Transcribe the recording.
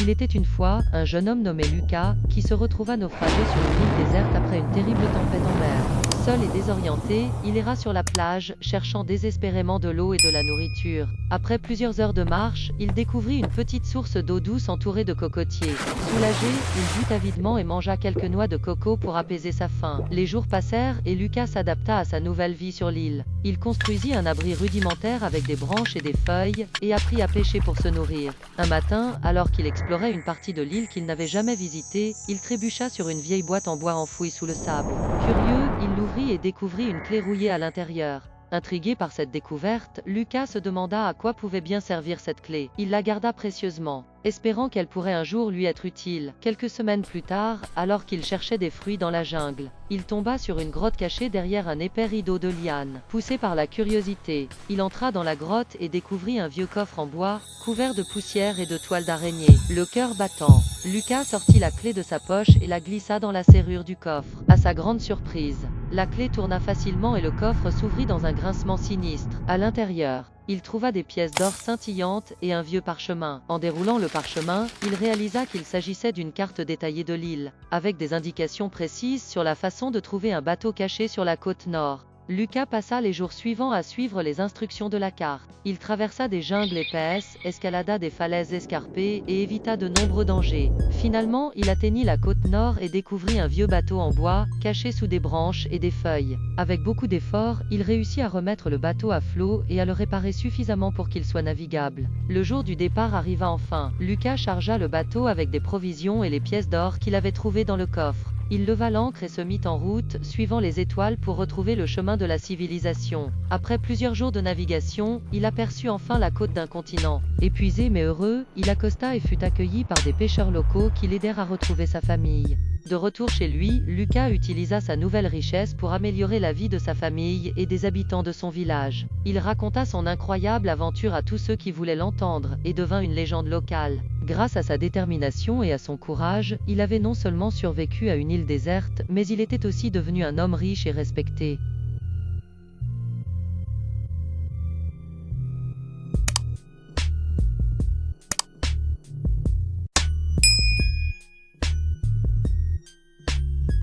Il était une fois un jeune homme nommé Lucas qui se retrouva naufragé sur une île déserte après une terrible tempête en mer. Seul et désorienté, il erra sur la plage, cherchant désespérément de l'eau et de la nourriture. Après plusieurs heures de marche, il découvrit une petite source d'eau douce entourée de cocotiers. Soulagé, il but avidement et mangea quelques noix de coco pour apaiser sa faim. Les jours passèrent et Lucas s'adapta à sa nouvelle vie sur l'île. Il construisit un abri rudimentaire avec des branches et des feuilles, et apprit à pêcher pour se nourrir. Un matin, alors qu'il explorait une partie de l'île qu'il n'avait jamais visitée, il trébucha sur une vieille boîte en bois enfouie sous le sable. Curieux, il l'ouvrit et découvrit une clé rouillée à l'intérieur. Intrigué par cette découverte, Lucas se demanda à quoi pouvait bien servir cette clé. Il la garda précieusement, espérant qu'elle pourrait un jour lui être utile. Quelques semaines plus tard, alors qu'il cherchait des fruits dans la jungle, il tomba sur une grotte cachée derrière un épais rideau de lianes. Poussé par la curiosité, il entra dans la grotte et découvrit un vieux coffre en bois, couvert de poussière et de toiles d'araignée. Le cœur battant, Lucas sortit la clé de sa poche et la glissa dans la serrure du coffre. À sa grande surprise, la clé tourna facilement et le coffre s'ouvrit dans un grincement sinistre. À l'intérieur, il trouva des pièces d'or scintillantes et un vieux parchemin. En déroulant le parchemin, il réalisa qu'il s'agissait d'une carte détaillée de l'île, avec des indications précises sur la façon de trouver un bateau caché sur la côte nord. Lucas passa les jours suivants à suivre les instructions de la carte. Il traversa des jungles épaisses, escalada des falaises escarpées et évita de nombreux dangers. Finalement, il atteignit la côte nord et découvrit un vieux bateau en bois, caché sous des branches et des feuilles. Avec beaucoup d'efforts, il réussit à remettre le bateau à flot et à le réparer suffisamment pour qu'il soit navigable. Le jour du départ arriva enfin. Lucas chargea le bateau avec des provisions et les pièces d'or qu'il avait trouvées dans le coffre. Il leva l'ancre et se mit en route, suivant les étoiles pour retrouver le chemin de la civilisation. Après plusieurs jours de navigation, il aperçut enfin la côte d'un continent. Épuisé mais heureux, il accosta et fut accueilli par des pêcheurs locaux qui l'aidèrent à retrouver sa famille. De retour chez lui, Lucas utilisa sa nouvelle richesse pour améliorer la vie de sa famille et des habitants de son village. Il raconta son incroyable aventure à tous ceux qui voulaient l'entendre et devint une légende locale. Grâce à sa détermination et à son courage, il avait non seulement survécu à une île déserte, mais il était aussi devenu un homme riche et respecté.